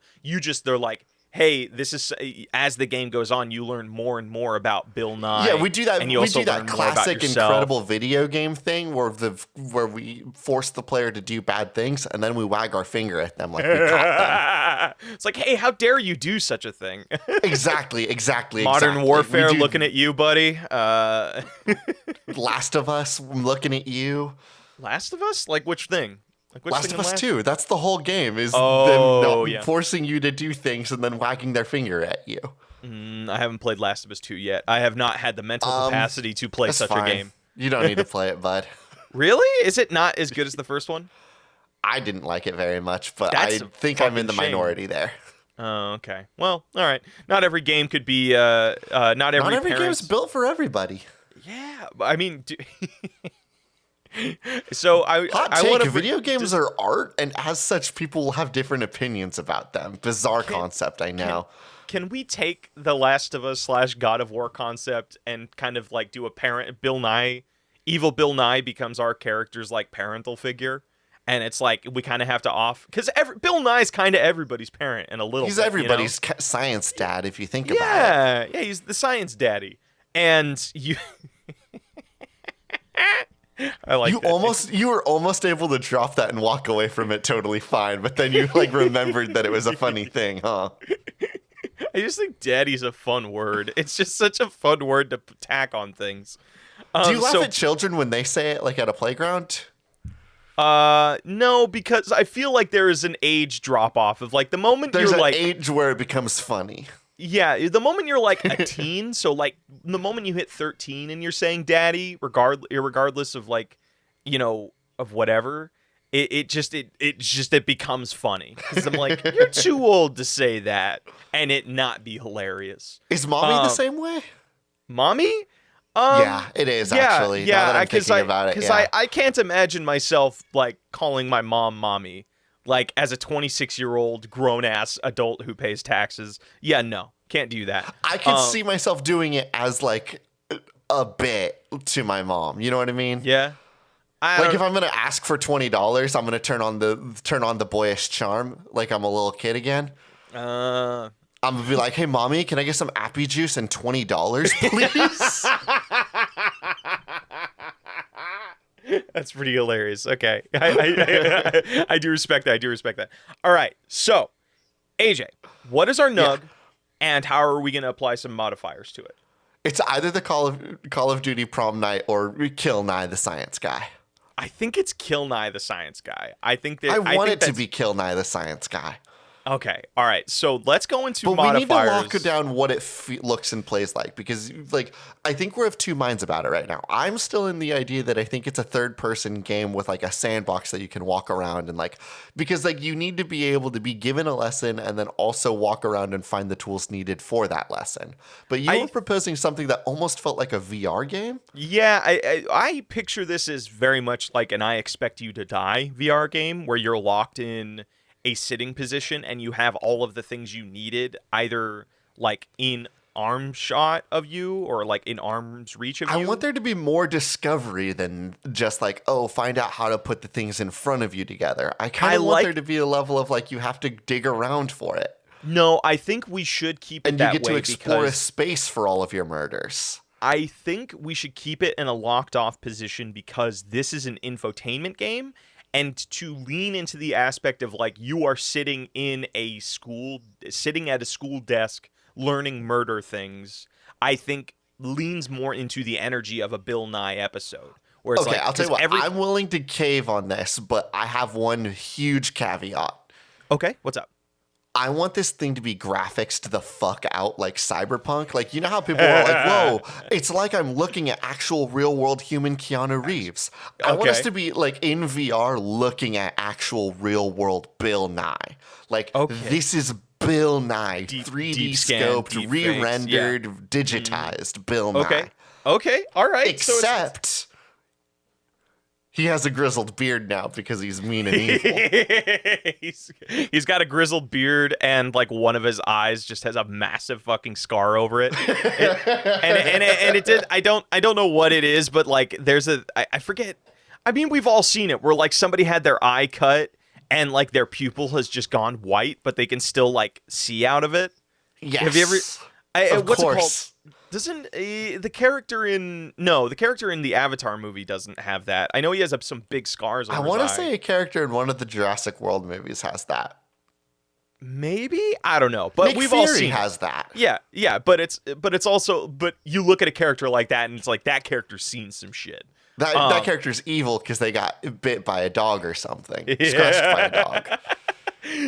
They're like, hey, this is, as the game goes on, you learn more and more about Bill Nye. Yeah, we do that. And you also learn more about classic, yourself. incredible video game thing where we force the player to do bad things, and then we wag our finger at them like we caught them. It's like, hey, how dare you do such a thing? Exactly. Modern Warfare looking at you, buddy. Last of Us looking at you. Last of Us? Like which thing? Like which Last thing of Us in 2. That's the whole game, is Oh, them yeah. forcing you to do things and then wagging their finger at you. I haven't played Last of Us 2 yet. I have not had the mental capacity to play That's such fine. a game. You don't need to play it, bud. Really? Is it not as good as the first one? I didn't like it very much, but That's I a think I'm in the fucking shame. minority there. Oh, okay. Well, all right. Not every game could be. Not every. Not every parent's- game's built for everybody. Yeah, I mean. So Hot I take, want to. video games are art, and as such, people will have different opinions about them. Bizarre concept, I know. Can we take the Last of Us / God of War concept and kind of like do a parent Bill Nye, evil Bill Nye becomes our character's like parental figure, and it's like we kind of have to because Bill Nye's kind of everybody's parent in a little. He's bit, everybody's science dad, if you think about it. Yeah, he's the science daddy, and you. I like that. You were almost able to drop that and walk away from it totally fine, but then you like remembered that it was a funny thing, huh? I just think daddy's a fun word. It's just such a fun word to tack on things. Do you laugh at children when they say it, like at a playground? No, because I feel like there is an age drop off of like the moment There's you're an like age where it becomes funny. Yeah, the moment you're like a teen, so like the moment you hit 13 and you're saying daddy, regardless of like, of whatever, it becomes funny because I'm like, you're too old to say that and it not be hilarious. Is mommy the same way? Mommy? Yeah, it is actually. Yeah, now that I'm thinking about it, because I can't imagine myself like calling my mom mommy. Like, as a 26-year-old grown-ass adult who pays taxes. Yeah, no. Can't do that. I can see myself doing it as, like, a bit to my mom. You know what I mean? Yeah. If I'm going to ask for $20, I'm going to turn on the boyish charm, like I'm a little kid again. I'm going to be like, hey, mommy, can I get some appy juice and $20, please? That's pretty hilarious. Okay. I do respect that. All right. So, AJ, what is our nug, and how are we going to apply some modifiers to it? It's either the Call of Duty prom night or Kill Nye the science guy. I think it's Kill Nye the science guy. I think want it to be Kill Nye the science guy. Okay. All right. So let's go into but modifiers. We need to lock down what it looks and plays like, because like I think we're of two minds about it right now. I'm still in the idea that I think it's a third-person game with like a sandbox that you can walk around and like, because like you need to be able to be given a lesson and then also walk around and find the tools needed for that lesson. But you were proposing something that almost felt like a VR game. Yeah, I picture this as very much like an I Expect You to Die VR game where you're locked in a sitting position and you have all of the things you needed either like in arm shot of you or like in arm's reach of you. I want there to be more discovery than just like, oh, find out how to put the things in front of you together. I kind of want there to be a level of like you have to dig around for it. No, I think we should keep it that way. And you get to explore a space for all of your murders. I think we should keep it in a locked off position because this is an infotainment game. And to lean into the aspect of like you are sitting at a school desk learning murder things, I think leans more into the energy of a Bill Nye episode. Where it's I'll tell you what, I'm willing to cave on this, but I have one huge caveat. Okay, what's up? I want this thing to be graphics to the fuck out like Cyberpunk. Like, you know how people are like, whoa, it's like I'm looking at actual real world human Keanu Reeves. I want us to be like in VR looking at actual real world Bill Nye. Like, this is Bill Nye, 3D scoped, re-rendered, digitized Bill Nye. Okay, all right. Except He has a grizzled beard now because he's mean and evil. he's got a grizzled beard, and like one of his eyes just has a massive fucking scar over it. And it did. I don't know what it is, but like there's I forget. I mean, we've all seen it where like somebody had their eye cut and like their pupil has just gone white, but they can still like see out of it. Yes. Have you ever? Of what's course. it called? Doesn't the character in the Avatar movie doesn't have that. I know he has some big scars over I want to say a character in one of the Jurassic World movies has that. Maybe, I don't know, but Nick we've Fury all seen has that. Yeah, but it's also, but you look at a character like that and it's like that character's seen some shit. That character's evil because they got bit by a dog or something. Scratched by a dog.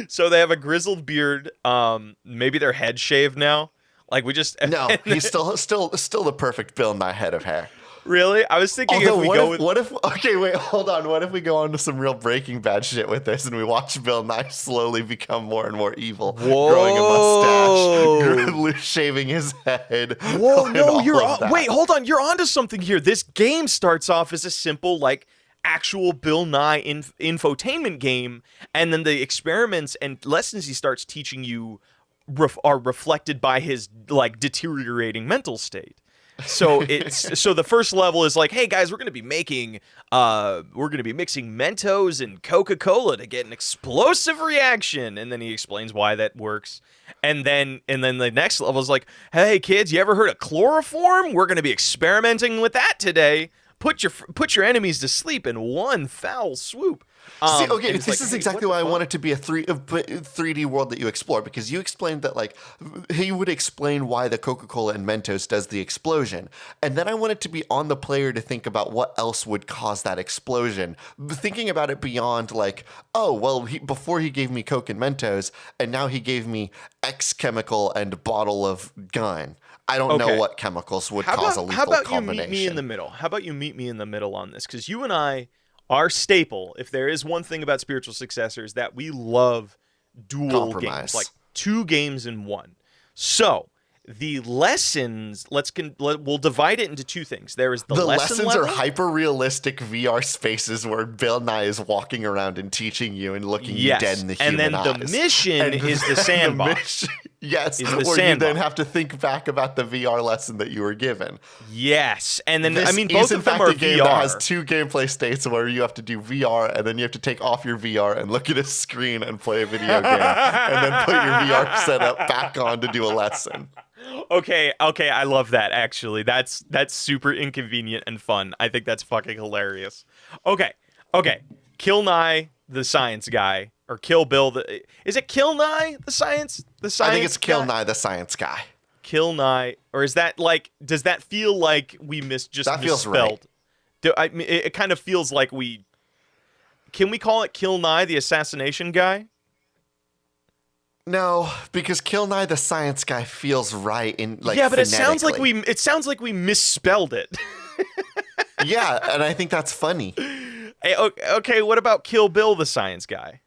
So they have a grizzled beard. Maybe their head shaved now. Like we just No, he's still the perfect Bill Nye head of hair. Really? I was thinking Although, what if okay, wait, hold on. What if we go on to some real Breaking Bad shit with this and we watch Bill Nye slowly become more and more evil, growing a mustache, shaving his head. Whoa, no, wait, hold on. You're onto something here. This game starts off as a simple like actual Bill Nye infotainment game, and then the experiments and lessons he starts teaching you are reflected by his like deteriorating mental state. So the first level is like, hey guys, we're gonna be mixing Mentos and Coca-Cola to get an explosive reaction, and then he explains why that works. And then the next level is like, hey kids, you ever heard of chloroform? We're gonna be experimenting with that today. Put your enemies to sleep in one foul swoop. See, okay, this is exactly why I want it to be a 3D world that you explore, because you explained that, like, he would explain why the Coca-Cola and Mentos does the explosion. And then I want it to be on the player to think about what else would cause that explosion. Thinking about it beyond, like, oh, well, before he gave me Coke and Mentos, and now he gave me X chemical and bottle of gun. I don't know what chemicals would cause a lethal combination. How about you meet me in the middle? How about you meet me in the middle on this? Because you and I, our staple, if there is one thing about Spiritual Successor, is that we love dual games, like 2 games in one. So the lessons, we'll divide it into 2 things. There is the lesson lessons level. are hyper realistic VR spaces where Bill Nye is walking around and teaching you and looking you dead in the human eyes. And then the mission is the sandbox. Yes, or you then have to think back about the VR lesson that you were given. Yes, and then both of them are a game VR. That has 2 gameplay states where you have to do VR, and then you have to take off your VR and look at a screen and play a video game, and then put your VR setup back on to do a lesson. Okay, I love that, actually. That's super inconvenient and fun. I think that's fucking hilarious. Okay. Kill Nye, the science guy, or Kill Bill, is it Kill Nye, the science I think it's Kill Nye, the science guy. Kill Nye, or is that like, does that feel like we misspelled? Feels right. It kind of feels like can we call it Kill Nye, the assassination guy? No, because Kill Nye the science guy feels right in like. Yeah, but it sounds like we misspelled it. Yeah, and I think that's funny. Hey, okay, what about Kill Bill the science guy?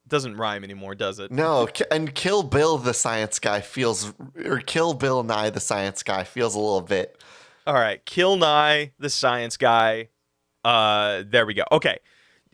Doesn't rhyme anymore, does it? No, and Kill Bill the science guy Kill Bill Nye the science guy feels a little bit. All right, Kill Nye the science guy. There we go. Okay.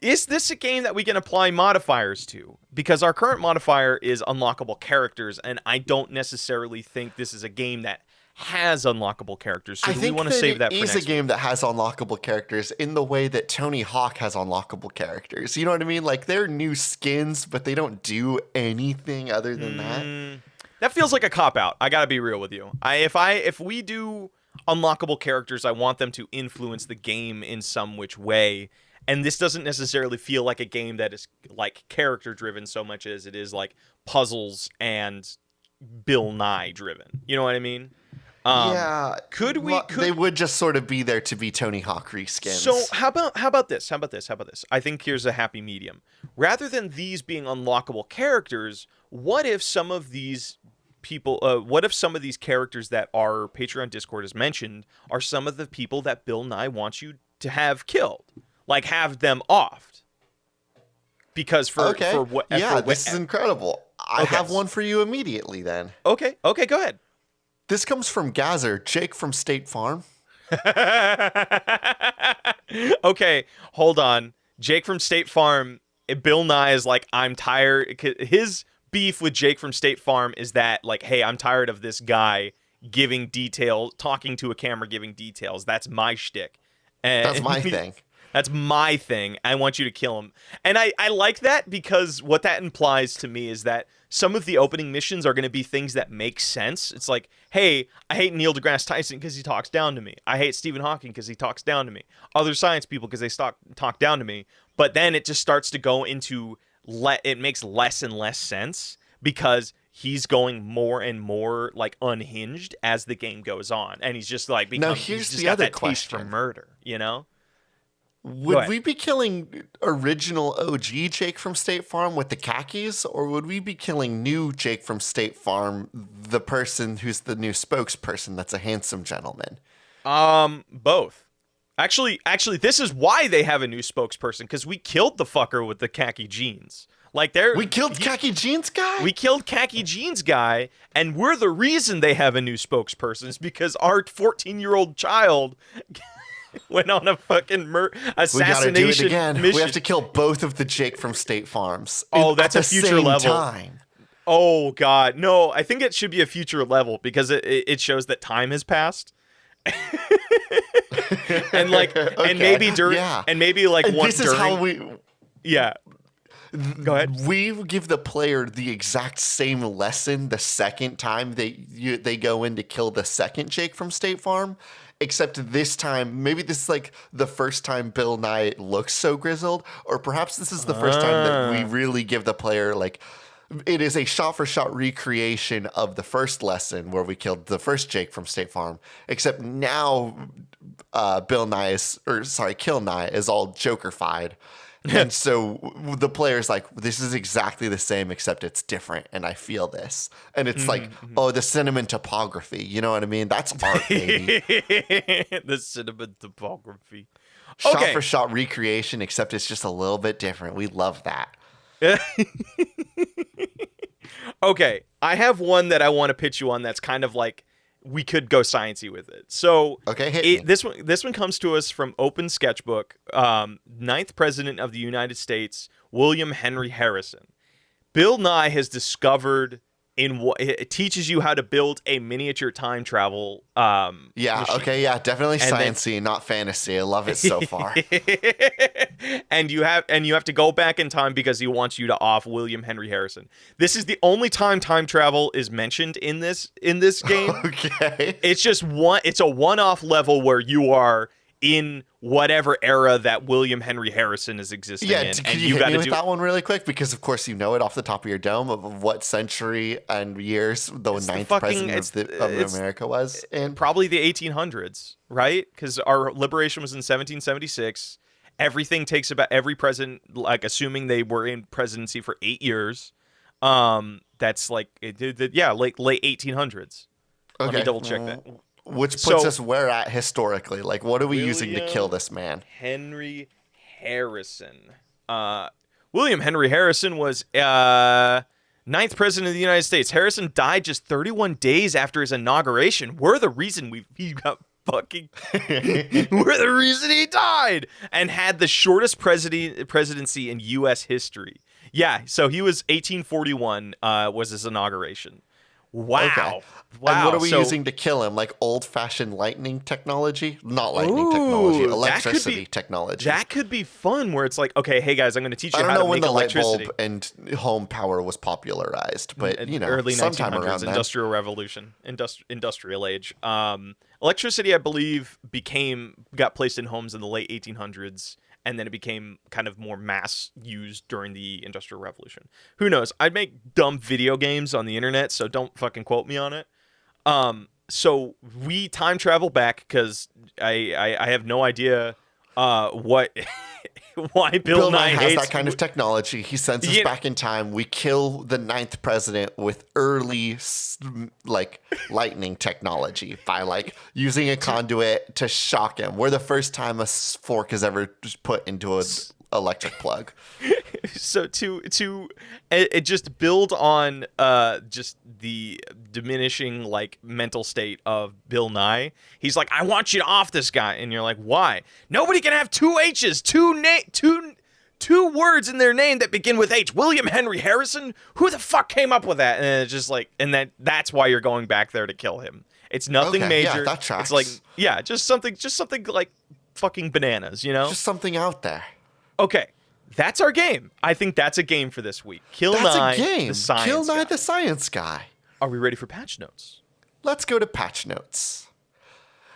Is this a game that we can apply modifiers to? Because our current modifier is unlockable characters, and I don't necessarily think this is a game that has unlockable characters. So do we want to save that for next week? It is a game that has unlockable characters in the way that Tony Hawk has unlockable characters. You know what I mean? Like, they're new skins, but they don't do anything other than that. That feels like a cop-out. I gotta be real with you. If we do unlockable characters, I want them to influence the game in some which way. And this doesn't necessarily feel like a game that is like character driven so much as it is like puzzles and Bill Nye driven. You know what I mean? Yeah. Could they would just sort of be there to be Tony Hawk reskins. So how about this? I think here's a happy medium. Rather than these being unlockable characters, what if some of these characters that our Patreon Discord has mentioned are some of the people that Bill Nye wants you to have killed? Like, have them offed. Because this is incredible. I have one for you immediately then. Okay, go ahead. This comes from Gazer, Jake from State Farm. Okay, hold on. Jake from State Farm, Bill Nye is like, I'm tired. His beef with Jake from State Farm is that, like, hey, I'm tired of this guy giving details, talking to a camera, giving details. That's my shtick. That's And my thing. that's my thing. I want you to kill him. And I like that because what that implies to me is that some of the opening missions are going to be things that make sense. It's like, hey, I hate Neil deGrasse Tyson because he talks down to me. I hate Stephen Hawking because he talks down to me. Other science people because they talk down to me. But then it just starts to go into, it makes less and less sense because he's going more and more like unhinged as the game goes on. And he's just like, here's the other question. Taste for murder, you know? Would we be killing original OG Jake from State Farm with the khakis, or would we be killing new Jake from State Farm, the person who's the new spokesperson that's a handsome gentleman? Both. Actually, this is why they have a new spokesperson, because we killed the fucker with the khaki jeans. We killed khaki jeans guy? We killed khaki jeans guy, and we're the reason they have a new spokesperson. Is because our 14-year-old child went on a fucking assassination we gotta do it again. mission. We have to kill both of the Jake from State Farms. Oh, that's a future level. Time. Oh God, no! I think it should be a future level because it shows that time has passed. And like, okay. and maybe during, and maybe like and one this during. Is how we. Yeah. Go ahead. We give the player the exact same lesson the second time they go in to kill the second Jake from State Farm, except this time, maybe this is like the first time Bill Nye looks so grizzled, or perhaps this is the first time that we really give the player like. It is a shot-for-shot recreation of the first lesson where we killed the first Jake from State Farm, except now Kill Nye is all Joker-fied. And so the player's like, this is exactly the same, except it's different, and I feel this. And it's like, oh, the cinnamon topography. You know what I mean? That's art, baby. The cinnamon topography. Shot-for-shot recreation, except it's just a little bit different. We love that. Okay, I have one that I want to pitch you on that's kind of like we could go sciencey with it. So okay, this one comes to us from Open Sketchbook, 9th President of the United States, William Henry Harrison. Bill Nye has discovered it teaches you how to build a miniature time travel machine. Definitely sciencey, not fantasy. I love it so far. and you have to go back in time because he wants you to off William Henry Harrison. This is the only time travel is mentioned in this game. Okay. It's just it's a one-off level where you are in whatever era that William Henry Harrison is existing in. Can you hit me with that one really quick? Because, of course, you know it off the top of your dome of what century and years the ninth president of America was in. Probably the 1800s, right? Because our liberation was in 1776. Everything takes about every president, like assuming they were in presidency for 8 years. That's like, late 1800s. Okay. Let me double check that. Which puts us where at historically? Like, what are we using to kill this man? Henry Harrison. William Henry Harrison was 9th president of the United States. Harrison died just 31 days after his inauguration. We're the reason he got fucking... We're the reason he died! And had the shortest presidency in U.S. history. Yeah, so he was 1841 was his inauguration. Wow. Okay. Wow. And what are we using to kill him? Like old-fashioned lightning technology? Not lightning technology, electricity technology. That could be fun where it's like, okay, hey guys, I'm going to teach you how to make electricity. I don't know when the light bulb and home power was popularized, but early sometime 1900s, around then. Industrial Revolution, industrial age. Electricity, I believe, got placed in homes in the late 1800s. And then it became kind of more mass used during the Industrial Revolution. Who knows? I'd make dumb video games on the internet, so don't fucking quote me on it. So we time travel back because I have no idea what why Bill Nye has hates that kind of technology. He sends us back in time. We kill the 9th president with early lightning technology by using a conduit to shock him. We're the first time a fork is ever put into a electric plug. So to it just build on just the diminishing like mental state of Bill Nye. He's like, I want you to off this guy, and you're like, why? Nobody can have two H's, two words in their name that begin with H. William Henry Harrison? Who the fuck came up with that? And it's just like, and that's why you're going back there to kill him. It's nothing major. Yeah, that tracks. It's like, yeah, just something like fucking bananas, you know? Just something out there. Okay. That's our game. I think that's a game for this week. Kill That's Nye, a game. the science Kill Nye, guy. the science guy. Are we ready for patch notes? Let's go to patch notes.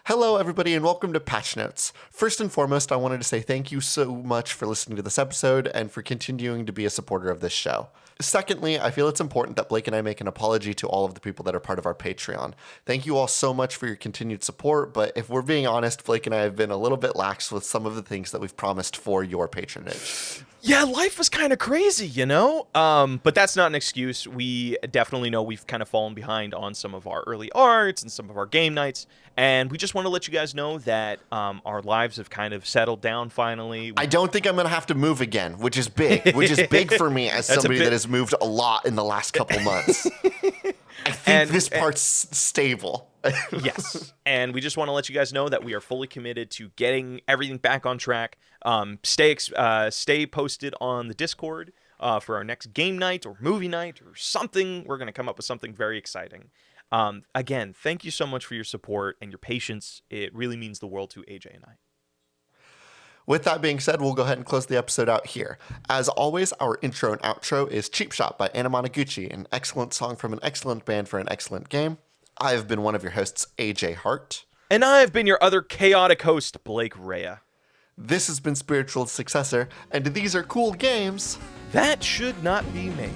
Hello, everybody, and welcome to Patch Notes. First and foremost, I wanted to say thank you so much for listening to this episode and for continuing to be a supporter of this show. Secondly, I feel it's important that Blake and I make an apology to all of the people that are part of our Patreon. Thank you all so much for your continued support, but if we're being honest, Blake and I have been a little bit lax with some of the things that we've promised for your patronage. Yeah, life was kind of crazy, you know? But that's not an excuse. We definitely know we've kind of fallen behind on some of our early arts and some of our game nights. And we just want to let you guys know that our lives have kind of settled down finally. I don't think I'm going to have to move again, which is big for me as somebody that has moved a lot in the last couple months. I think this part's stable. Yes. And we just want to let you guys know that we are fully committed to getting everything back on track. Stay posted on the Discord for our next game night or movie night or something. We're going to come up with something very exciting. Again, thank you so much for your support and your patience. It really means the world to AJ and I. With that being said, we'll go ahead and close the episode out here. As always, our intro and outro is Cheap Shot by Anna Monoguchi, an excellent song from an excellent band for an excellent game. I've been one of your hosts, AJ Hart. And I've been your other chaotic host, Blake Raina. This has been Spiritual Successor, and these are cool games that should not be made.